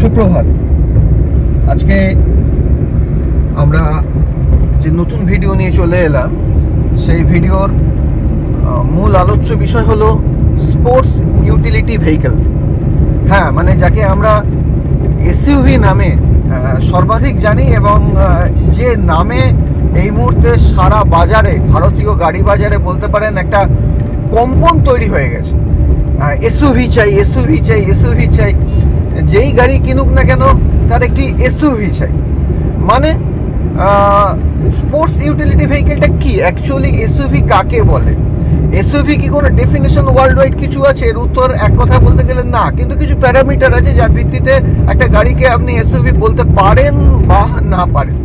সুপ্রভাত। আজকে আমরা যে নতুন ভিডিও নিয়ে চলে এলাম, সেই ভিডিওর মূল আলোচ্য বিষয় হলো স্পোর্টস ইউটিলিটি ভেহিকল। হ্যাঁ, মানে যাকে আমরা এসইউভি নামে সর্বাধিক জানি, এবং যে নামে এই মুহূর্তে সারা বাজারে, ভারতীয় গাড়ি বাজারে বলতে পারেন একটা কম্পন তৈরি হয়ে গেছে। এসইউভি চাই, এসইউভি চাই, এসইউভি চাই। যেই গাড়ি কিনুক না কেন তার একটি এসইউভি চাই। মানে স্পোর্টস ইউটিলিটি ভেহিকেলটা কি অ্যাকচুয়ালি? এসইউভি কাকে বলে? এসইউভি কি কোনো ডেফিনেশন ওয়ার্ল্ড ওয়াইড কিছু আছে? এর উত্তর এক কথা বলতে গেলে না, কিন্তু কিছু প্যারামিটার আছে যার ভিত্তিতে একটা গাড়িকে আপনি এসইউভি বলতে পারেন বা না পারেন।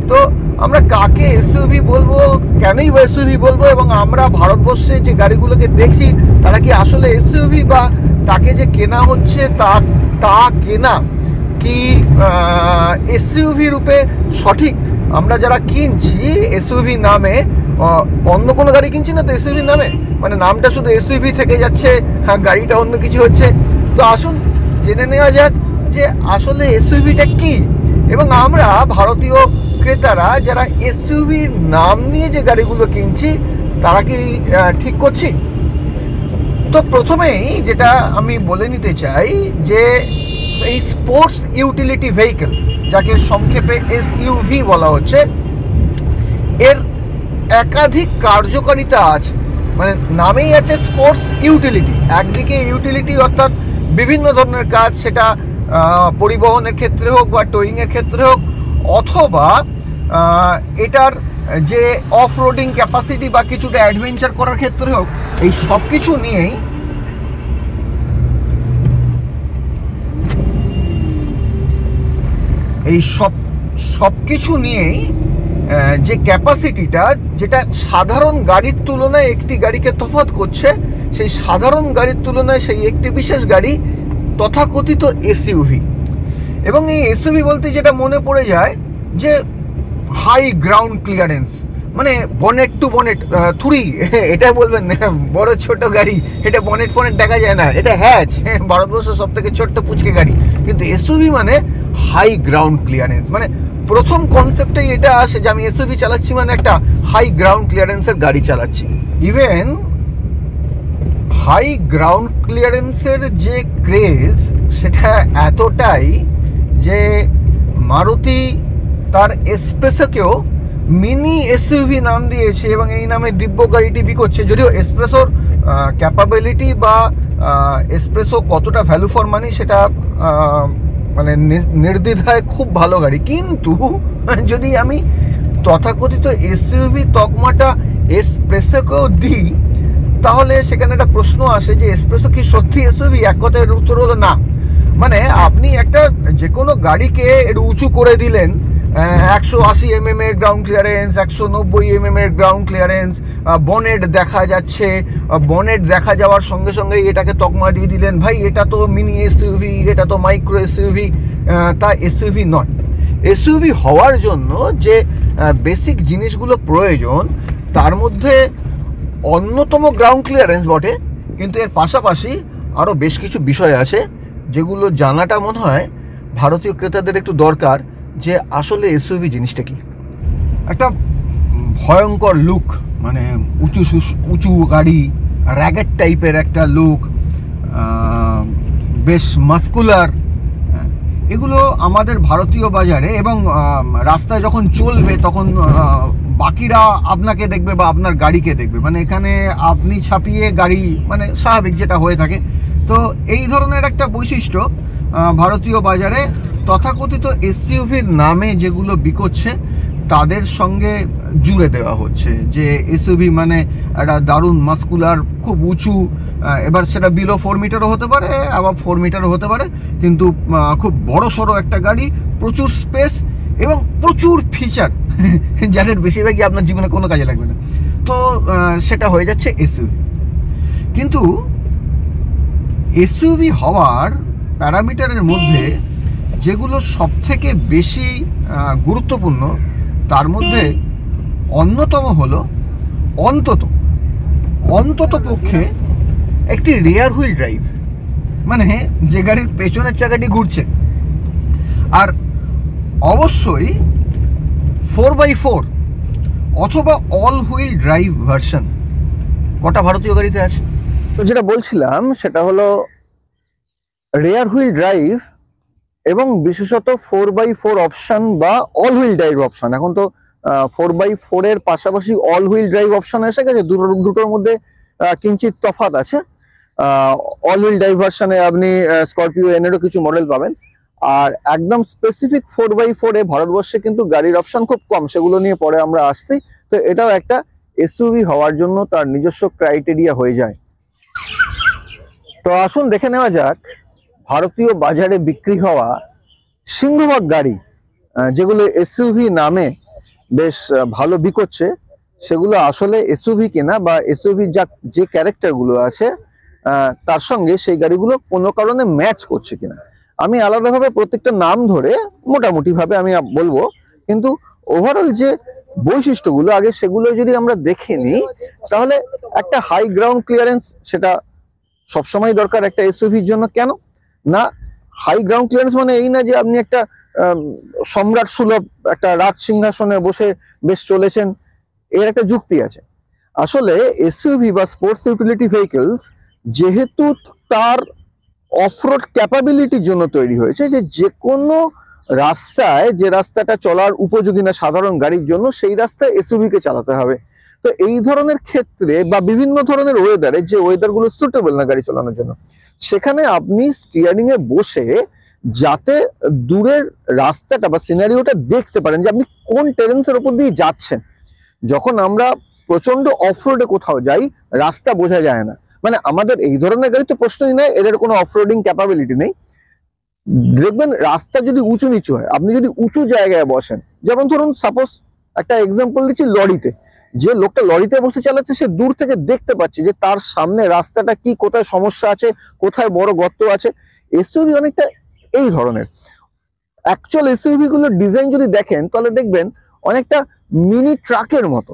তো আমরা কাকে এসইউভি বলবো, কেনই বা এসইউভি বলবো, এবং আমরা ভারতবর্ষে যে গাড়িগুলোকে দেখছি তারা কি আসলে এসইউভি, বা তাকে যে কেনা হচ্ছে তা কেনা কি এসইউভি রূপে সঠিক? আমরা যারা কিনছি এসইউভি নামে, অন্য কোনো গাড়ি কিনছি না তো এসইউভি নামে, মানে নামটা শুধু এসইউভি থেকে যাচ্ছে, হ্যাঁ গাড়িটা অন্য কিছু হচ্ছে। তো আসুন জেনে নেওয়া যাক যে আসলে এসইউভিটা কি, এবং আমরা ভারতীয় ক্রেতারা যারা এসইউভির নাম নিয়ে যে গাড়িগুলো কিনছি তারা কি ঠিক করছি? তো প্রথমেই যেটা আমি বলে নিতে চাই যে এই স্পোর্টস ইউটিলিটি ভেহিকল, যাকে সংক্ষেপে এসইউভি বলা হচ্ছে, এর একাধিক কার্যকারিতা আছে। মানে নামেই আছে স্পোর্টস ইউটিলিটি। একদিকে ইউটিলিটি অর্থাৎ বিভিন্ন ধরনের কাজ, সেটা পরিবহনের ক্ষেত্রে হোক বা টোয়িংয়ের ক্ষেত্রে হোক, অথবা এটার যে অফ রোডিং ক্যাপাসিটি বা কিছুটা অ্যাডভেঞ্চার করার ক্ষেত্রে হোক, এই সব কিছু নিয়েই সব কিছু নিয়েই যে ক্যাপাসিটিটা, যেটা সাধারণ গাড়ির তুলনায় একটি গাড়িকে তফাৎ করছে, সেই সাধারণ গাড়ির তুলনায় সেই একটি বিশেষ গাড়ি তথাকথিত এসইউভি। এবং এই এসইউভি বলতে যেটা মনে পড়ে যায় যে হাই গ্রাউন্ড ক্লিয়ারেন্স, মানে বনেট টু বনেট থুরি, এটা বলবেন বড় ছোট গাড়ি, এটা বনেট ফনেট দেখা যায় না, এটা হ্যাচ, ভারতবর্ষের সব থেকে ছোট্ট পুচকে গাড়ি। কিন্তু এসইউভি মানে হাই গ্রাউন্ড ক্লিয়ারেন্স, মানে প্রথম কনসেপ্টেই এটা আসে যে আমি এসইউভি চালাচ্ছি মানে একটা হাই গ্রাউন্ড ক্লিয়ারেন্সের গাড়ি চালাচ্ছি। ইভেন হাই গ্রাউন্ড ক্লিয়ারেন্সের যে ক্রেজ, সেটা এতটাই যে মারুতি তার এসপ্রেসোকেও মিনি এসইউভি নাম দিয়েছে, এবং এই নামে দিব্য গাড়িটি বিক্রি করছে। যদিও এসপ্রেসোর ক্যাপাবিলিটি বা এসপ্রেসো কতটা ভ্যালু ফর মানি সেটা মানে নির্দ্বিধায় খুব ভালো গাড়ি, কিন্তু যদি আমি তথাকথিত এসইউভি তকমাটা এসপ্রেসোকেও দিই, তাহলে সেখানে একটা প্রশ্ন আসে যে এসপ্রেসো কি সত্যি এসইউভি? এক কথায় এর উত্তর হলো না। মানে আপনি একটা যে কোনো গাড়িকে একটু উঁচু করে দিলেন, 180 mm এর গ্রাউন্ড ক্লিয়ারেন্স, 190 mm এর গ্রাউন্ড ক্লিয়ারেন্স, বনেট দেখা যাচ্ছে, বনেট দেখা যাওয়ার সঙ্গে সঙ্গে এটাকে তকমা দিয়ে দিলেন, ভাই এটা তো মিনি এসইউভি, এটা তো মাইক্রো এসইউভি। তা এসইউভি নয়। এসইউভি হওয়ার জন্য যে বেসিক জিনিসগুলো প্রয়োজন, তার মধ্যে অন্যতম গ্রাউন্ড ক্লিয়ারেন্স বটে, কিন্তু এর পাশাপাশি আরও বেশ কিছু বিষয় আছে যেগুলো জানাটা মনে হয় ভারতীয় ক্রেতাদের একটু দরকার, যে আসলে এসইউভি জিনিসটা কি। একটা ভয়ঙ্কর লুক, মানে উঁচু গাড়ি, র্যাগেট টাইপের একটা লুক, বেশ মাস্কুলার, এগুলো আমাদের ভারতীয় বাজারে এবং রাস্তায় যখন চলবে তখন বাকিরা আপনাকে দেখবে বা আপনার গাড়িকে দেখবে, মানে এখানে আপনি ছাপিয়ে গাড়ি, মানে স্বাভাবিক যেটা হয়ে থাকে। তো এই ধরনের একটা বৈশিষ্ট্য ভারতীয় বাজারে তথাকথিত এসইউভির নামে যেগুলো বিকোচ্ছে তাদের সঙ্গে জুড়ে দেওয়া হচ্ছে, যে এসইউভি মানে একটা দারুণ মাস্কুলার, খুব উঁচু। এবার সেটা বিলো 4 মিটারও হতে পারে, আবার 4 মিটারও হতে পারে, কিন্তু খুব বড় সড়ো একটা গাড়ি, প্রচুর স্পেস এবং প্রচুর ফিচার, যাদের বেশিরভাগই আপনার জীবনে কোনো কাজে লাগবে না। তো সেটা হয়ে যাচ্ছে এসইউভি। কিন্তু এসইউভি হওয়ার প্যারামিটারের মধ্যে যেগুলো সবথেকে বেশি গুরুত্বপূর্ণ, তার মধ্যে অন্যতম হলো অন্তত পক্ষে একটি রিয়ার হুইল ড্রাইভ। মানে যে গাড়ির পেছনের চাকাটি ঘুরছে আর অবশ্যই 4x4 অথবা অল হুইল ড্রাইভ ভার্সন কটা ভারতীয় গাড়িতে আছে। তো যেটা বলছিলাম সেটা হলো রেয়ার হুইল ড্রাইভ এবং বিশেষত 4x4 অপশন বা অল হুইল ড্রাইভ অপশন। এখন তো 4x4 এর পাশাপাশি অল হুইল ড্রাইভ অপশন এসে গেছে, দুটোর মধ্যে কিঞ্চিত তফাৎ আছে। অল হুইল ড্রাইভ ভার্সনে আপনি স্করপিও এনেরও কিছু মডেল পাবেন, আর একদম স্পেসিফিক 4x4 এ ভারতবর্ষে কিন্তু গাড়ির অপশন খুব কম, সেগুলো নিয়ে পরে আমরা আসছি। তো এটাও একটা এসইউভি হওয়ার জন্য তার নিজস্ব ক্রাইটেরিয়া হয়ে যায়। তো আসুন দেখে নেওয়া যাক ভারতীয় বাজারে বিক্রি হওয়া সিংহভাগ গাড়ি যেগুলো এসইউভি নামে বেশ ভালো বিকোচ্ছে, সেগুলো আসলে এসইউভি কিনা বা এসইউভি যে ক্যারেক্টারগুলো আছে তার সঙ্গে সেই গাড়িগুলো কোনো কারণে ম্যাচ করছে কিনা। আমি আলাদাভাবে প্রত্যেকটা নাম ধরে মোটামুটি ভাবে আমি বলবো, কিন্তু ওভারঅল যে বৈশিষ্ট্যগুলো আগে সেগুলো যদি আমরা দেখে নিই, তাহলে একটা হাই গ্রাউন্ড ক্লিয়ারেন্স সেটা সবসময় দরকার একটা এসইউভির জন্য। কেন না, হাই গ্রাউন্ড ক্লিয়ারেন্স মানে এই না যে আপনি একটা সম্রাট সুলভ একটা রাজ সিংহাসনে বসে বেশ চলেছেন, এর একটা যুক্তি আছে। আসলে এসইউভি বা স্পোর্টস ইউটিলিটি ভেহিকলস যেহেতু তার অফরোড ক্যাপাবিলিটির জন্য তৈরি হয়েছে, যে কোনো রাস্তায় যে রাস্তাটা চলার উপযোগী না সাধারণ গাড়ির জন্য, সেই রাস্তায় এসইউভি কে চালাতে হবে। তো এই ধরনের ক্ষেত্রে বা বিভিন্ন ধরনের ওয়েদারে যে ওয়েদারগুলো সুটেবল না গাড়ি চালানোর জন্য, সেখানে আপনি স্টিয়ারিং এ বসে যাতে দূরের রাস্তাটা বা সিনারিওটা দেখতে পারেন যে আপনি কোন টেরেন্সের উপর দিয়ে যাচ্ছেন। যখন আমরা প্রচন্ড অফরোডে কোথাও যাই, রাস্তা বোঝা যায় না, মানে আমাদের এই ধরনের গাড়ি তো প্রশ্নই নয়, এদের কোনো অফরোডিং ক্যাপাবিলিটি নেই। দেখবেন রাস্তা যদি উঁচু নিচু হয়, আপনি যদি উঁচু জায়গায় বসেন, যেমন ধরুন সাপোজ একটা এক্সাম্পল দিচ্ছি, লরিতে যে লোকটা লরিতে বসে চালাচ্ছে সে দূর থেকে দেখতে পাচ্ছে যে তার সামনে রাস্তাটা কি, কোথায় সমস্যা আছে, কোথায় বড় গর্ত আছে। এসইউভি অনেকটা এই ধরনের। অ্যাকচুয়াল এসইউভি গুলোর ডিজাইন যদি দেখেন তাহলে দেখবেন অনেকটা মিনি ট্রাকের মতো।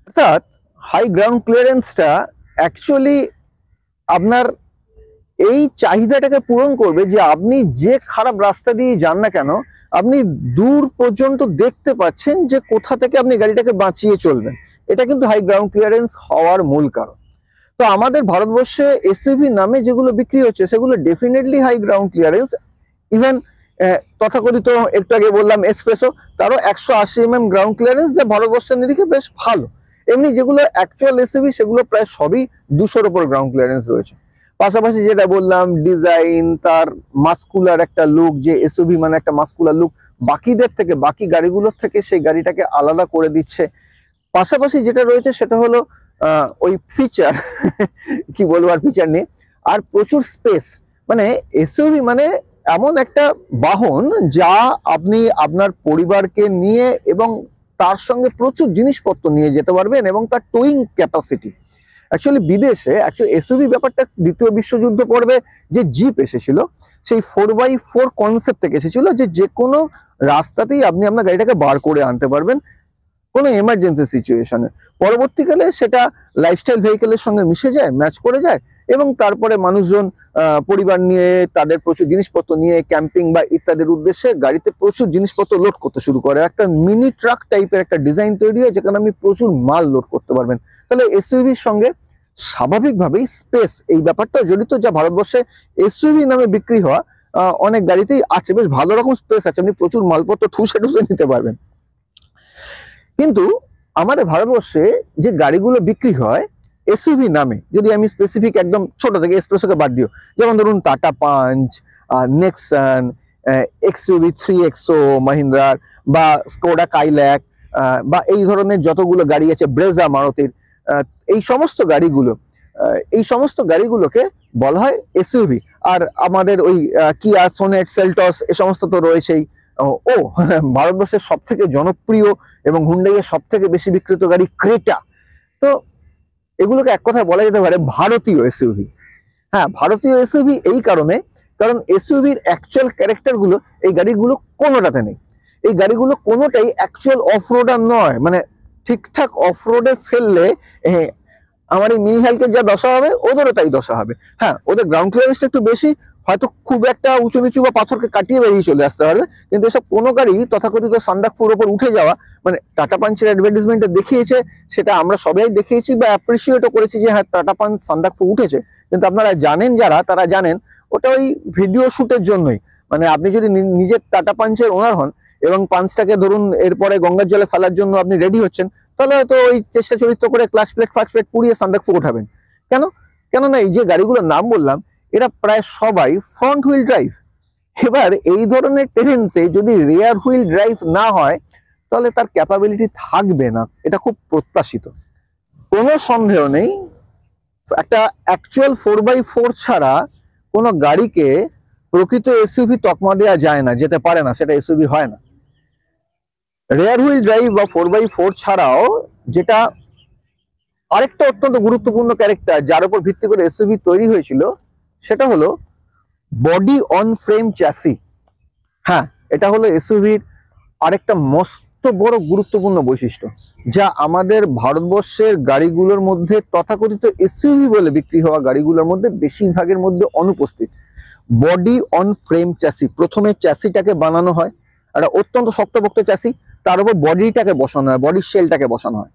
অর্থাৎ হাই গ্রাউন্ড ক্লিয়ারেন্সটা অ্যাকচুয়ালি আপনার এই চাহিদাটাকে পূরণ করবে যে আপনি যে খারাপ রাস্তা দিয়ে যান না কেন, আপনি দূর পর্যন্ত দেখতে পাচ্ছেন যে কোথা থেকে আপনি গাড়িটাকে বাঁচিয়ে চলবেন। এটা কিন্তু হাই গ্রাউন্ড ক্লিয়ারেন্স হওয়ার মূল কারণ। তো আমাদের ভারতবর্ষে এসইউভি নামে যেগুলো বিক্রি হচ্ছে সেগুলো definitely high ground clearance. Even তথাকথিত একটু আগে বললাম এসপ্রেসো, তারও 180 গ্রাউন্ড ক্লিয়ারেন্স, যা ভারতবর্ষের নিরিখে বেশ ভালো। এমনি যেগুলো অ্যাকচুয়াল এসইউভি সেগুলো প্রায় সবই 200-র উপর গ্রাউন্ড ক্লিয়ারেন্স রয়েছে। পাশাপাশি যেটা বললাম ডিজাইন, তার মাস্কুলার একটা লুক, যে এসইউভি মানে একটা মাস্কুলার লুক, বাকিদের থেকে বাকি গাড়িগুলোর থেকে সেই গাড়িটাকে আলাদা করে দিচ্ছে। পাশাপাশি যেটা রয়েছে সেটা হলো ওই ফিচার কি বলবো আর ফিচার নেই, আর প্রচুর স্পেস। মানে এসইউভি মানে এমন একটা বাহন যা আপনি আপনার পরিবারকে নিয়ে এবং তার সঙ্গে প্রচুর জিনিসপত্র নিয়ে যেতে পারবেন, এবং তার টোয়িং ক্যাপাসিটি। অ্যাকচুয়ালি বিদেশে এসইউভি ব্যাপারটা দ্বিতীয় বিশ্বযুদ্ধ পর্বে যে জিপ এসেছিল, সেই 4x4 কনসেপ্ট থেকে এসেছিল, যে কোনো রাস্তাতেই আপনি আপনার গাড়িটাকে বার করে আনতে পারবেন কোনো এমার্জেন্সি সিচুয়েশনে। পরবর্তীকালে সেটা লাইফস্টাইল ভেহিকেলের সঙ্গে মিশে যায়, ম্যাচ করে যায়, এবং তারপরে মানুষজন পরিবার নিয়ে তাদের প্রচুর জিনিসপত্র নিয়ে ক্যাম্পিং বা ইত্যাদির উদ্দেশ্যে গাড়িতে প্রচুর জিনিসপত্র লোড করতে শুরু করে। একটা মিনি ট্রাক টাইপের একটা ডিজাইন তৈরি হয় যেখানে আপনি প্রচুর মাল লোড করতে পারবেন। তাহলে এসইউভির সঙ্গে স্বাভাবিকভাবেই স্পেস এই ব্যাপারটা জড়িত, যা ভারতবর্ষে এসইউভি নামে বিক্রি হওয়া অনেক গাড়িতেই আছে। বেশ ভালো রকম স্পেস আছে, আপনি প্রচুর মালপত্র ঠুসে ঠুসে নিতে পারবেন। কিন্তু আমাদের ভারতবর্ষে যে গাড়িগুলো বিক্রি হয় এসইউভি নামে, যদি আমি স্পেসিফিক একদম ছোট থেকে এক্সপ্রেসোকে বাদ দিও, যেমন ধরুন tata punch, Nexon, XUV 3XO মাহিন্দ্রার, বা স্কোডা কাইল্যাক, বা এই ধরনের যতগুলো গাড়ি আছে, ব্রেজা মারুতির, এই সমস্ত গাড়িগুলোকে বলা হয় এসইউভি। আর আমাদের ওই কিয়া সোনেট, সেলটস, এ সমস্ত তো রয়েছেই। ভারতবর্ষের সব থেকে জনপ্রিয় এবং হুন্ডাইয়ের সব থেকে বেশি বিক্রিত গাড়ি ক্রেটা। তো এগুলোকে এক কথায় বলা যেতে পারে ভারতীয় এসইউভি। হ্যাঁ, ভারতীয় এসইউভি এই কারণে, কারণ এসইউভির অ্যাকচুয়াল ক্যারেক্টার গুলো এই গাড়িগুলো কোনোটাতে নেই। এই গাড়িগুলো কোনোটাই অ্যাকচুয়াল অফরোডার নয়, মানে ঠিকঠাক অফরোডে ফেললে আমার এই মিনি হালকের যা দশা হবে ওদেরও তাই দশা হবে। হ্যাঁ, ওদের গ্রাউন্ড ক্লিয়ারেন্সটা একটু বেশি, হয়তো খুব একটা উঁচু নিচু বা পাথরকে কাটিয়ে বেরিয়ে চলে আসতে পারবে, কিন্তু এসব কোনো গাড়ি তথাকথিত সান্দাকফুর ওপর উঠে যাওয়া, মানে টাটা পাঞ্চের অ্যাডভার্টাইজমেন্টে দেখিয়েছে, সেটা আমরা সবাই দেখেছি বা অ্যাপ্রিসিয়েটও করেছি যে হ্যাঁ টাটা পাঞ্চ সান্দাকফু উঠেছে, কিন্তু আপনারা জানেন যারা, তারা জানেন ওটা ওই ভিডিও শুটের জন্যই। মানে আপনি যদি নিজে টাটা পাঞ্চের ওনার হন এবং পাঞ্চটাকে ধরুন এরপরে গঙ্গার জলে ফেলার জন্য আপনি রেডি হচ্ছেন, তাহলে হয়তো ওই চেষ্টা চরিত্র করে ক্লাস প্লেট ফার্স্ট প্লেট পুড়িয়ে সান্দাকফু উঠাবেন। কেন? কেননা এই যে গাড়িগুলোর নাম বললাম এরা প্রায় সবাই ফ্রন্ট হুইল ড্রাইভ। এবার এই ধরনের টেরেন্সে যদি রেয়ার হুইল ড্রাইভ না হয় তাহলে তার ক্যাপাবিলিটি থাকবে না, এটা খুব প্রত্যাশিত, কোনো সন্দেহ নেই। একটা অ্যাকচুয়াল 4x4 ছাড়া কোনো গাড়িকে প্রকৃত এসইউভি তকমা দেওয়া যায় না, যেতে পারে না, সেটা এসইউভি হয় না। রেয়ার হুইল ড্রাইভ বা 4x4 ছাড়াও যেটা আরেকটা অত্যন্ত গুরুত্বপূর্ণ ক্যারেক্টার যার উপর ভিত্তি করে এসইউভি তৈরি হয়েছিল, সেটা হলো বডি অন ফ্রেম চ্যাসি। হ্যাঁ, এটা হলো এসইউভির আরেকটা মস্ত বড় গুরুত্বপূর্ণ বৈশিষ্ট্য, যা আমাদের ভারতবর্ষের গাড়িগুলোর মধ্যে তথাকথিত এসইউভি বলে বিক্রি হওয়া গাড়িগুলোর মধ্যে বেশিরভাগের মধ্যে অনুপস্থিত। বডি অন ফ্রেম চ্যাসি, প্রথমে চ্যাসিটাকে বানানো হয়, একটা অত্যন্ত শক্তপোক্ত চ্যাসি, তার উপর বডিটাকে বসানো হয়, বডির শেলটাকে বসানো হয়।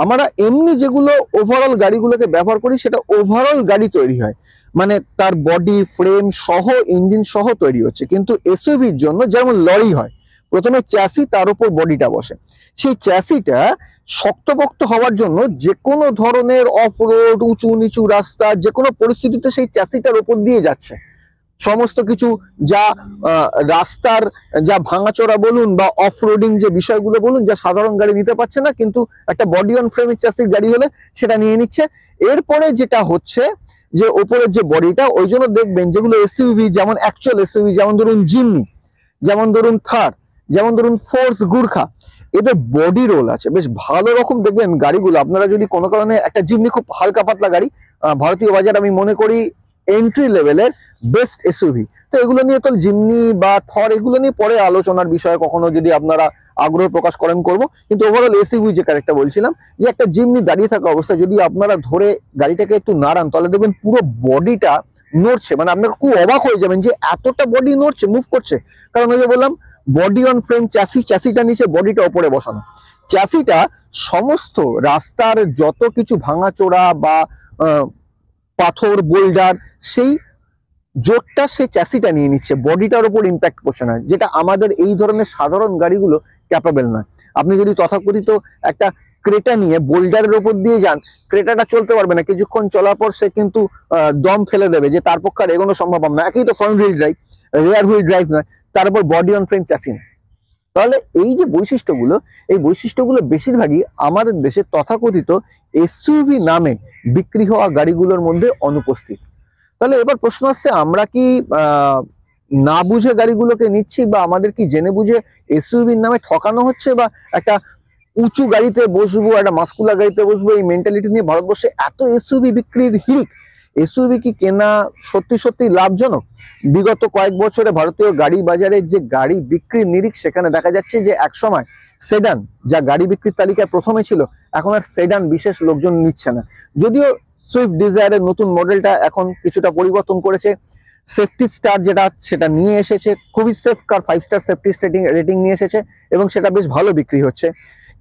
আমরা এমনি যেগুলো ওভারঅল গাড়িগুলোকে ব্যবহার করি সেটা ওভারঅল গাড়ি তৈরি হয়, মানে তার বডি ফ্রেম সহ ইঞ্জিন সহ তৈরি হচ্ছে, কিন্তু এসইউভির জন্য যেমন লরি হয়, প্রথমে চ্যাসি তার উপর বডিটা বসে, সেই চ্যাসিটা শক্তপোক্ত হওয়ার জন্য যে কোনো ধরনের অফ রোড উঁচু নিচু রাস্তা যে কোনো পরিস্থিতিতে সেই চ্যাসিটার উপর দিয়ে যাচ্ছে। সমস্ত কিছু যা রাস্তার যা ভাঙাচোরা বলুন বা অফ রোডিং যে বিষয়গুলো বলুন, যা সাধারণ গাড়ি নিতে পারছে না, কিন্তু একটা বডি অন ফ্রেমের চ্যাসির গাড়ি হলে সেটা নিয়ে নিচ্ছে। এরপরে যেটা হচ্ছে যে ওপরের যে বডিটা, ওই জন্য দেখবেন যেগুলো এসইউভি, যেমন অ্যাকচুয়াল এসইউভি, যেমন ধরুন জিমনি, যেমন ধরুন থার, যেমন ধরুন ফোর্স গুর্খা, এদের বডি রোল আছে বেশ ভালো রকম। দেখবেন গাড়িগুলো আপনারা যদি কোনো কারণে, একটা জিমনি খুব হালকা পাতলা গাড়ি, ভারতীয় বাজার আমি মনে করি এন্ট্রি লেভেলের বেস্ট এসইউভি। তো এগুলো নিয়ে তো জিমনি বা থর এগুলো নিয়ে পরে আলোচনার বিষয়ে কখনো যদি আপনারা আগ্রহ প্রকাশ করেন করব, কিন্তু ওভারঅল এসইউভি যে ক্যারেক্টার বলছিলাম, যে একটা জিমনি দাঁড়িয়ে থাকা অবস্থায় যদি আপনারা ধরে গাড়িটাকে একটু নাড়ান তাহলে দেখবেন পুরো বডিটা নড়ছে, মানে আপনারা খুব অবাক হয়ে যাবেন যে এতটা বডি নড়ছে, মুভ করছে। কারণ ওই যে বললাম বডি অন ফ্রেম চ্যাসি, চ্যাসিটা নিচে বডিটা ওপরে বসানো। চ্যাসিটা সমস্ত রাস্তার যত কিছু ভাঙাচোরা বা পাথর বোল্ডার সেই জোরটা সে চ্যাসিটা নিয়ে নিচ্ছে, বডিটার উপর ইম্প্যাক্ট করছে না, যেটা আমাদের এই ধরনের সাধারণ গাড়িগুলো ক্যাপাবেল নয়। আপনি যদি তথাকথিত একটা ক্রেটা নিয়ে বোল্ডারের উপর দিয়ে যান, ক্রেটাটা চলতে পারবে না, কিছুক্ষণ চলার পর সে কিন্তু দম ফেলে দেবে, যে তার পক্ষে আর এগোনো সম্ভব না। একই তো front wheel drive, rare wheel drive নয়, তার উপর বডি অন ফ্রেম চ্যাসি। তাহলে এই যে বৈশিষ্ট্যগুলো, এই বৈশিষ্ট্যগুলো বেশিরভাগই আমাদের দেশে তথাকথিত এসইউভি নামে বিক্রি হওয়া গাড়িগুলোর মধ্যে অনুপস্থিত। তাহলে এবার প্রশ্ন আসছে, আমরা কি না বুঝে গাড়িগুলোকে নিচ্ছি, বা আমাদের কি জেনে বুঝে এসইউভির নামে ঠকানো হচ্ছে, বা একটা উঁচু গাড়িতে বসবো, একটা মাস্কুলার গাড়িতে বসবো, এই মেন্টালিটি নিয়ে ভারতবর্ষে এত এসইউভি বিক্রির হিড়িক? এসইউভি কি কেনা সত্যি সত্যি লাভজনক? বিগত কয়েক বছরে ভারতীয় গাড়ি বাজারের যে গাড়ি বিক্রির নিরিখ, সেখানে দেখা যাচ্ছে যে একসময় সেডান যা গাড়ি বিক্রির তালিকায় প্রথমে ছিল, এখন আর সেডান বিশেষ লোকজন নিচ্ছে না। যদিও সুইফট ডিজায়ারের নতুন মডেলটা এখন কিছুটা পরিবর্তন করেছে, সেফটি স্টার যেটা সেটা নিয়ে এসেছে, খুবই সেফ কার, 5 স্টার সেফটি রেটিং নিয়ে এসেছে এবং সেটা বেশ ভালো বিক্রি হচ্ছে।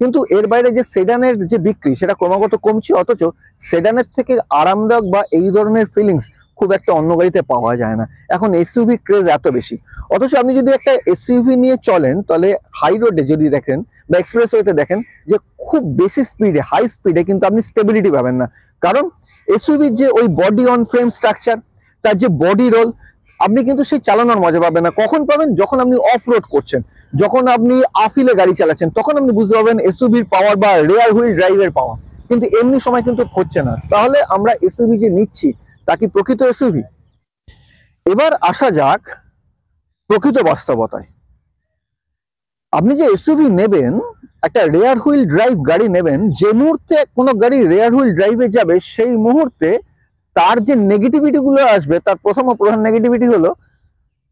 কিন্তু এর বাইরে যে সেডানের যে বিক্রি সেটা ক্রমাগত কমছে, অথচ সেডানের থেকে আরামদায়ক বা এই ধরনের ফিলিংস খুব একটা অন্য গাড়িতে পাওয়া যায় না। এখন এসইউভি ক্রেজ এত বেশি, অথচ আপনি যদি একটা এসইউভি নিয়ে চলেন তাহলে হাই রোডে যদি দেখেন বা এক্সপ্রেসওয়েতে দেখেন যে খুব বেশি স্পিডে, হাই স্পিডে কিন্তু আপনি স্টেবিলিটি পাবেন না। কারণ এসইউভির যে ওই বডি অন ফ্রেম স্ট্রাকচার, তার যে বডি রোল, আপনি কিন্তু সেই চালানোর মজা পাবেন না। কখন পাবেন? যখন আপনি অফ রোড করছেন, যখন আপনি আফিলে গাড়ি চালাচ্ছেন, তখন আপনি বুঝতে পারবেন এসইউভির পাওয়ার বা রেয়ার হুইল ড্রাইভের পাওয়ার। কিন্তু এমনি সময় কিন্তু হচ্ছে না। তাহলে আমরা এসইউভি যে নিচ্ছি তা কি প্রকৃত এসইউভি? এবার আসা যাক প্রকৃত বাস্তবতায়। আপনি যে এসইউভি নেবেন, একটা রেয়ার হুইল ড্রাইভ গাড়ি নেবেন, যে মুহূর্তে কোনো গাড়ি রেয়ার হুইল ড্রাইভে যাবে সেই মুহূর্তে তার যে নেগেটিভিটি গুলো আসবে, তার প্রথম ও প্রধান নেগেটিভিটি হলো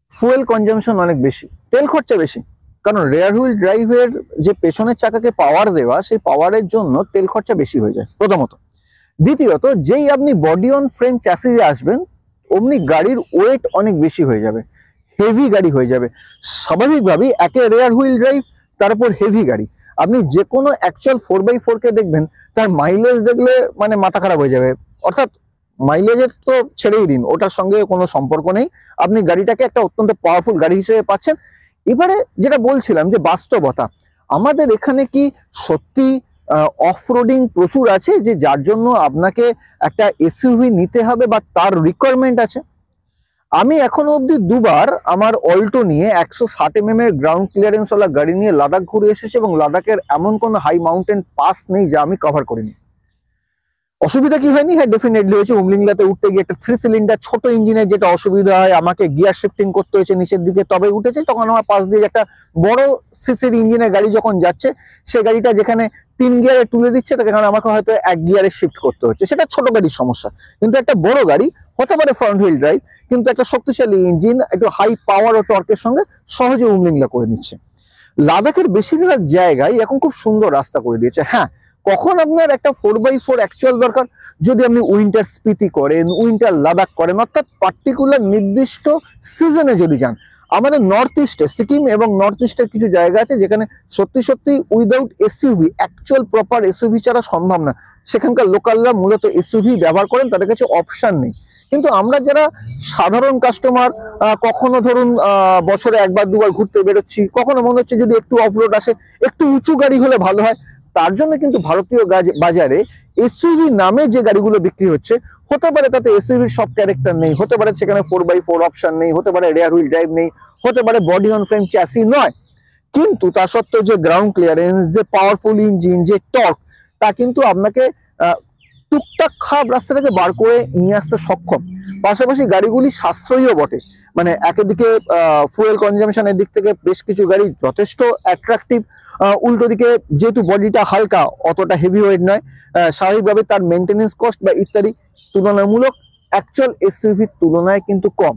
ফুয়েল কনজাম্পশন অনেক বেশি, তেল খরচা বেশি। কারণ রেয়ার হুইল ড্রাইভের যে পেছনের চাকাকে পাওয়ার দেওয়া, সেই পাওয়ারের জন্য তেল খরচা বেশি হয়ে যায় প্রথমত। দ্বিতীয়ত, যেই আপনি বডি অন ফ্রেম চ্যাসিসে আসবেন, অমনি গাড়ির ওয়েট অনেক বেশি হয়ে যাবে, হেভি গাড়ি হয়ে যাবে। স্বাভাবিকভাবেই একে রেয়ার হুইল ড্রাইভ, তারপর হেভি গাড়ি। আপনি যে কোনো অ্যাকচুয়াল 4x4 কে দেখবেন, তার মাইলেজ দেখলে মানে মাথা খারাপ হয়ে যাবে। অর্থাৎ মাইলেজের তো ছেড়েই দিন, ওটার সঙ্গে কোনো সম্পর্ক নেই। আপনি গাড়িটাকে একটা অত্যন্ত পাওয়ারফুল গাড়ি হিসেবে পাচ্ছেন। এবারে যেটা বলছিলাম যে বাস্তবতা, আমাদের এখানে কি সত্যি অফরোডিং প্রচুর আছে যে যার জন্য আপনাকে একটা এসইউভি নিতে হবে বা তার রিকোয়ারমেন্ট আছে? আমি এখনো অব্দি দুবার আমার অল্টো নিয়ে 160 mm এর গ্রাউন্ড ক্লিয়ারেন্স ওয়ালা গাড়ি নিয়ে লাদাখ ঘুরে এসেছি, এবং লাদাখের এমন কোনো হাই মাউন্টেন পাস নেই যা আমি কভার করিনি। অসুবিধা কি হয়নি? হ্যাঁ, ডেফিনেটলি হয়েছে। উমলিংলাতে উঠতে গিয়ে একটা 3 সিলিন্ডার ছোট ইঞ্জিনের যেটা অসুবিধা হয়, আমাকে গিয়ার শিফটিং করতে হয়েছে নিচের দিকে, তবে উঠেছে। তখন আমার পাশ দিয়ে একটা বড় সিসির ইঞ্জিনের গাড়ি যখন যাচ্ছে, সে গাড়িটা যেখানে 3 গিয়ারে তুলে দিচ্ছে, সেখানে আমাকে হয়তো 1 গিয়ারে শিফট করতে হচ্ছে। সেটা ছোট গাড়ির সমস্যা। কিন্তু একটা বড় গাড়ি হতে পারে ফ্রন্ট হুইল ড্রাইভ, কিন্তু একটা শক্তিশালী ইঞ্জিন, একটু হাই পাওয়ার ও টর্কের সঙ্গে সহজে উমলিংলা করে নিচ্ছে। লাদাখের বেশিরভাগ জায়গায় এখন খুব সুন্দর রাস্তা করে দিয়েছে। হ্যাঁ, কখন আপনার একটা 4x4 অ্যাকচুয়াল দরকার? যদি আপনি উইন্টার স্পিতি করেন, উইন্টার লাদাখ করেন, অর্থাৎ পার্টিকুলার নির্দিষ্ট সিজনে যদি যান। আমাদের নর্থ ইস্টে, সিকিম এবং নর্থ ইস্টের কিছু জায়গা আছে যেখানে সত্যি সত্যি without SUV, actual proper SUV ছাড়া সম্ভব না। সেখানকার লোকালরা মূলত এসইউভি ব্যবহার করেন, তাদের কাছে অপশন নেই। কিন্তু আমরা যারা সাধারণ কাস্টমার, কখনো ধরুন বছরে একবার দুবার ঘুরতে বেরোচ্ছি, কখনো মনে হচ্ছে যদি একটু অফরোড আসে, একটু উঁচু গাড়ি হলে ভালো হয়, তার জন্য কিন্তু ভারতীয় বাজারে এসইউভি নামে যে গাড়িগুলো বিক্রি হচ্ছে, হতে পারে তাতে এসইউভির সব ক্যারেক্টার নেই, হতে পারে সেখানে 4x4 অপশন নেই, হতে পারে রেয়ার হুইল ড্রাইভ নেই, হতে পারে বডি অন ফ্রেম চ্যাসি নয়, কিন্তু তা সত্ত্বেও যে গ্রাউন্ড ক্লিয়ারেন্স, যে পাওয়ারফুল ইঞ্জিন, যে টর্ক, তা কিন্তু আপনাকে টুকটাক খারাপ রাস্তা থেকে বার করে নিয়ে আসতে সক্ষম। পাশাপাশি গাড়িগুলি সাশ্রয়ীও বটে। মানে একদিকে ফুয়েল কনজামশনের দিক থেকে বেশ কিছু গাড়ি যথেষ্ট অ্যাট্রাকটিভ, উল্টো দিকে যেহেতু বডিটা হালকা, অতটা হেভি ওয়েট নয়, স্বাভাবিকভাবে তার মেনটেনেন্স কস্ট বা ইত্যাদি তুলনামূলক অ্যাকচুয়াল এসইউভির তুলনায় কিন্তু কম।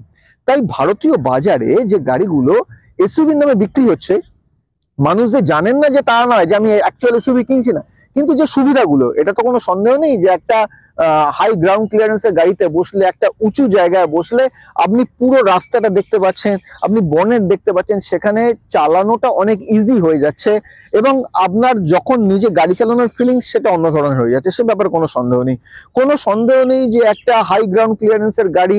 তাই ভারতীয় বাজারে যে গাড়িগুলো এসইউভির নামে বিক্রি হচ্ছে, মানুষ যে জানেন না যে তা নয় যে আমি অ্যাকচুয়াল এসইউভি কিনছি না, কিন্তু যে সুবিধাগুলো, এটা তো কোনো সন্দেহ নেই যে একটা হাই গ্রাউন্ড ক্লিয়ারেন্সের গাড়িতে বসলে, একটা উঁচু জায়গায় বসলে আপনি পুরো রাস্তাটা দেখতে পাচ্ছেন, আপনি বনেট দেখতে পাচ্ছেন, সেখানে চালানোটা অনেক ইজি হয়ে যাচ্ছে, এবং আপনার যখন নিজে গাড়ি চালানোর ফিলিংস সেটা অন্য ধরনের হয়ে যাচ্ছে। সে ব্যাপারে কোনো সন্দেহ নেই। কোনো সন্দেহ নেই যে একটা হাই গ্রাউন্ড ক্লিয়ারেন্সের গাড়ি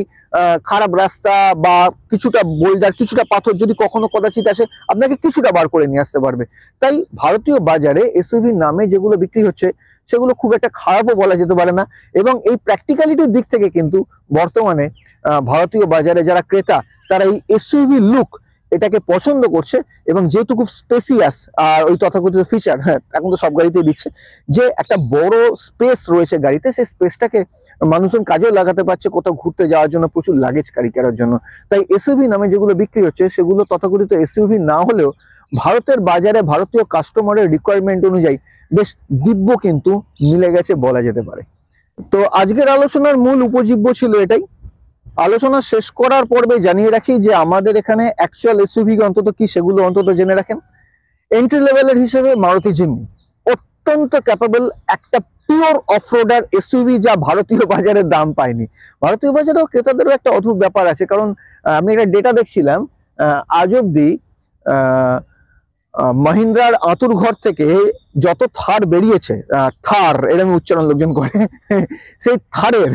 খারাপ রাস্তা বা কিছুটা বোল্ডার, কিছুটা পাথর যদি কখনো কদাচিৎ আসে, আপনাকে কিছুটা বার করে নিয়ে আসতে পারবে। তাই ভারতীয় বাজারে এসইউভি নামে যেগুলো বিক্রি হচ্ছে, সেগুলো খুব একটা খারাপও বলা যেতে পারে না। এবং এই প্র্যাকটিক্যালিটির দিক থেকে কিন্তু বর্তমানে ভারতীয় বাজারে যারা ক্রেতা, তারা এই এসইউভি লুক এটাকে পছন্দ করছে। এবং যেহেতু খুব স্পেসিয়াস আর ওই তথাকথিত ফিচার, হ্যাঁ এখন তো সব গাড়িতেই দিচ্ছে, যে একটা বড় স্পেস রয়েছে গাড়িতে, সেই স্পেসটাকে মানুষজন কাজেও লাগাতে পারছে, কোথাও ঘুরতে যাওয়ার জন্য, প্রচুর লাগেজ ক্যারি করার জন্য। তাই এসইউভি নামে যেগুলো বিক্রি হচ্ছে, সেগুলো তথাকথিত এসইউভি না হলেও ভারতের বাজারে ভারতীয় কাস্টমারের রিকোয়ারমেন্ট অনুযায়ী বেশ দিব্য কিন্তু মিলে গেছে বলা যেতে পারে। তো আজকের আলোচনার মূল উপজীব্য ছিল এটাই। আলোচনা শেষ করার পর্বে জানিয়ে রাখি যে আমাদের এখানে অ্যাকচুয়াল এসইউভি অন্তত কি, সেগুলো অন্তত জেনে রাখেন। এন্ট্রি লেভেলের হিসেবে মারুতি জিমনি অত্যন্ত ক্যাপাবল একটা পিওর অফরোডার এসইউভি, যা ভারতীয় বাজারে দাম পায়নি। ভারতীয় বাজারেও ক্রেতাদেরও একটা অদ্ভুত ব্যাপার আছে, কারণ আমি একটা ডেটা দেখছিলাম, আজ অব্দি মাহিন্দ্রার আতুর ঘর থেকে যত থার বেরিয়েছে, থার এরকম উচ্চারণ লোকজন করে, সেই থারের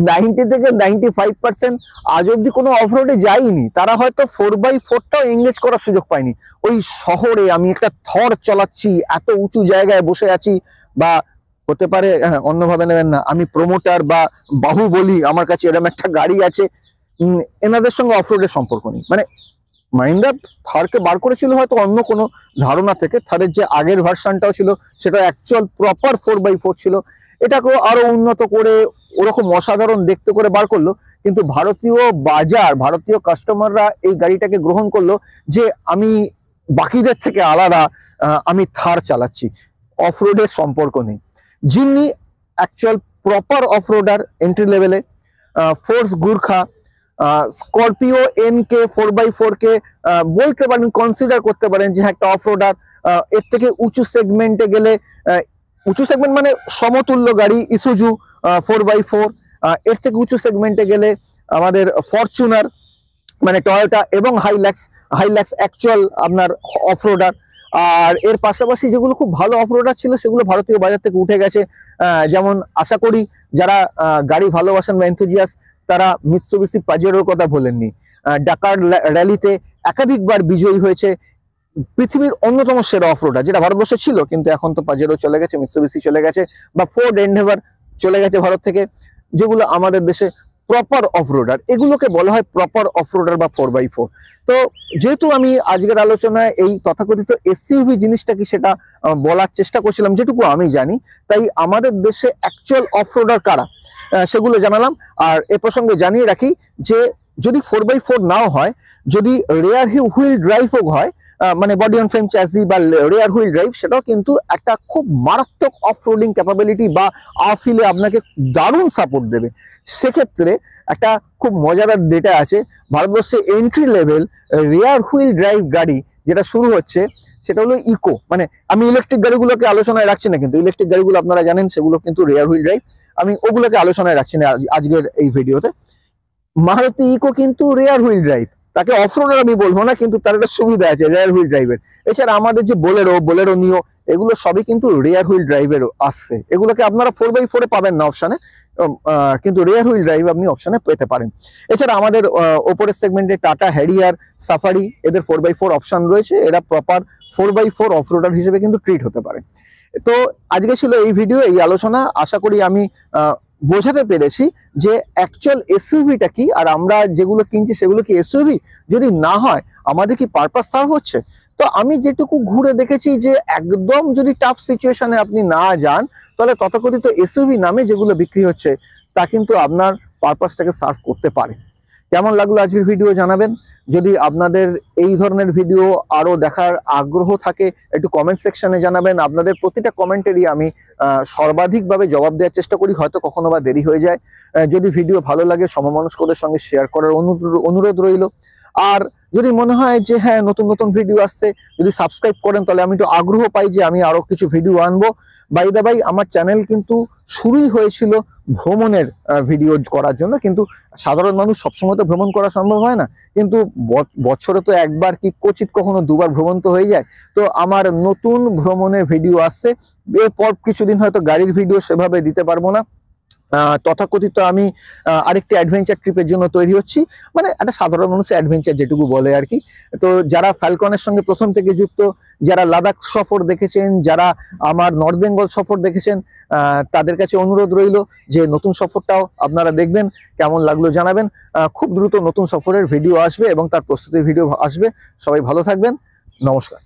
90 থেকে 95% আজ অব্দি কোনো অফরোডে যায়নি। তারা হয়তো 4x4টাও এঙ্গেজ করার সুযোগ পায়নি। ওই শহরে আমি একটা থর চালাচ্ছি, এত উঁচু জায়গায় বসে আছি, বা হতে পারে অন্যভাবে নেবেন না, আমি প্রমোটার বা বাহুবলী, আমার কাছে এরকম একটা গাড়ি আছে, এনাদের সঙ্গে অফরোডের সম্পর্ক নেই। মানে মাহিন্দ্রা থারকে বার করেছিল হয়তো অন্য কোনো ধারণা থেকে। থারের যে আগের ভার্সনটাও ছিল, সেটা অ্যাকচুয়াল প্রপার 4x4 ছিল, এটাকেও আরো উন্নত করে ওরকম অসাধারণ দেখতে করে বার করলো। কিন্তু ভারতীয় বাজার, ভারতীয় কাস্টমাররা এই গাড়িটাকে গ্রহণ করলো যে আমি বাকিদের থেকে আলাদা, আমি থার চালাচ্ছি, অফরোডের সম্পর্ক নেই। Jimny actual proper off-roader entry লেভেলে। ফোর্স গুর্খা, স্করপিও এনকে 4x4 কে বলতে পারেন, কনসিডার করতে পারেন যে একটা অফরোডার। এর থেকে উঁচু সেগমেন্টে গেলে, উঁচু সেগমেন্ট মানে সমতুল্য গাড়ি ইসুজু 4x4, এর থেকে উঁচু সেগমেন্টে গেলে আমাদের ফরচুনার মানে টয়োটা এবং হাইল্যাক্স অ্যাকচুয়াল আপনার অফরোডার। আর এর পাশাপাশি যেগুলো খুব ভালো অফরোডার ছিল সেগুলো ভারতীয় বাজার থেকে উঠে গেছে। যেমন আশা করি যারা গাড়ি ভালোবাসেন বা এনথুজিয়াস তারা মিৎসুবিশি পাজেরোর কথা ভোলেননি। ডাকার র্যালিতে একাধিকবার বিজয়ী হয়েছে, পৃথিবীর অন্যতম সেরা অফরোডার, যেটা ভারতবর্ষে ছিল কিন্তু এখন তো পাজেরো চলে গেছে, মিৎসুবিশি চলে গেছে, বা ফোর্ড এন্ডেভার চলে গেছে ভারত থেকে, যেগুলো আমাদের দেশে প্রপার অফরোডার। এগুলোকে বলা হয় প্রপার অফরোডার বা 4x4। তো যেহেতু আমি আজকের আলোচনায় এই তথাকথিত এসইউভি জিনিসটা কি সেটা বলার চেষ্টা করছিলাম, যেটুকু আমি জানি, তাই আমাদের দেশে অ্যাকচুয়াল অফরোডার কারা সেগুলো জানালাম। আর এ প্রসঙ্গে জানিয়ে রাখি যে যদি 4x4 নাও হয়, যদি রেয়ার হুইল ড্রাইভও হয়, মানে বডি অন ফ্রেম চ্যাসি বা রেয়ার হুইল ড্রাইভ, সেটাও কিন্তু একটা খুব মারাত্মক অফ রোডিং ক্যাপাবিলিটি বা আপ হিলে আপনাকে দারুণ সাপোর্ট দেবে। সেক্ষেত্রে একটা খুব মজাদার ডেটা আছে, ভারতবর্ষে entry level rare wheel drive গাড়ি যেটা শুরু হচ্ছে সেটা হলো ইকো। মানে আমি ইলেকট্রিক গাড়িগুলোকে আলোচনায় রাখছি না, কিন্তু ইলেকট্রিক গাড়িগুলো আপনারা জানেন সেগুলো কিন্তু রেয়ার হুইল ড্রাইভ, আমি ওগুলোকে আলোচনায় রাখছি না আজকের এই ভিডিওতে। মারুতি ইকো কিন্তু রেয়ার হুইল ড্রাইভ, তাকে অফরোডার আমি বলবো না, কিন্তু তার একটা সুবিধা আছে রেয়ার হুইল ড্রাইভের। এছাড়া আমাদের যে বোলেরো নিও, এগুলো সবই কিন্তু রেয়ার হুইল ড্রাইভের আসছে। এগুলোকে আপনারা 4x4 পাবেন না অপশনে, কিন্তু রেয়ার হুইল ড্রাইভ আপনি অপশনে পেতে পারেন। এছাড়া আমাদের ওপরের সেগমেন্টে টাটা হ্যারিয়ার, সাফারি, এদের 4x4 অপশন রয়েছে, এরা প্রপার 4x4 অফরোডার হিসেবে কিন্তু ট্রিট হতে পারে। তো আজকে ছিল এই ভিডিও, এই আলোচনা। আশা করি আমি বোঝাতে পেরেছি যে অ্যাকচুয়াল এসইউভিটা কি, আর আমরা যেগুলো কিনছি সেগুলো কি এসইউভি, যদি না হয় আমাদের কি পারপাস সার্ভ হচ্ছে। তো আমি যেটুকু ঘুরে দেখেছি যে একদম যদি টাফ সিচুয়েশনে আপনি না যান, তাহলে তথাকথিত এসইউভি নামে যেগুলো বিক্রি হচ্ছে তা কিন্তু আপনার পারপাসটাকে সার্ভ করতে পারে। কেমন লাগলো আজকের ভিডিও জানাবেন। যদি আপনাদের এই ধরনের ভিডিও আরো দেখার আগ্রহ থাকে একটু কমেন্ট সেকশনে জানাবেন। আপনাদের প্রতিটা কমেন্টেরই আমি সর্বাধিকভাবে জবাব দেওয়ার চেষ্টা করি, হয়তো কখনো বা দেরি হয়ে যায়। যদি ভিডিও ভালো লাগে সমমনস্কদের সঙ্গে শেয়ার করার অনুরোধ রইল। আর যদি মনে হয় যে হ্যাঁ নতুন নতুন ভিডিও আসছে, যদি সাবস্ক্রাইব করেন তাহলে আমি একটু আগ্রহ পাই যে আমি আরো কিছু ভিডিও আনবো। বাই দা বাই, আমার চ্যানেল কিন্তু শুরুই হয়েছিল ভ্রমণের ভিডিও করার জন্য, কিন্তু সাধারণ মানুষ সবসময় তো ভ্রমণ করা সম্ভব হয় না, কিন্তু বছরে তো একবার কি কোচিত কখনো দুবার ভ্রমণ তো হয়ে যায়। তো আমার নতুন ভ্রমণের ভিডিও আসছে, এরপর কিছুদিন হয়তো গাড়ির ভিডিও সেভাবে দিতে পারবো না। তথাকথিত আমি আরেকটি অ্যাডভেঞ্চার ট্রিপের জন্য তৈরি হচ্ছি, মানে একটা সাধারণ মানুষের অ্যাডভেঞ্চার যেটুকু বলে আর কি। তো যারা ফ্যালকনের সঙ্গে প্রথম থেকে যুক্ত, যারা লাদাখ সফর দেখেছেন, যারা আমার নর্থ বেঙ্গল সফর দেখেছেন, তাদের কাছে অনুরোধ রইল যে নতুন সফরটাও আপনারা দেখবেন, কেমন লাগলো জানাবেন। খুব দ্রুত নতুন সফরের ভিডিও আসবে এবং তার প্রস্তুতির ভিডিও আসবে। সবাই ভালো থাকবেন, নমস্কার।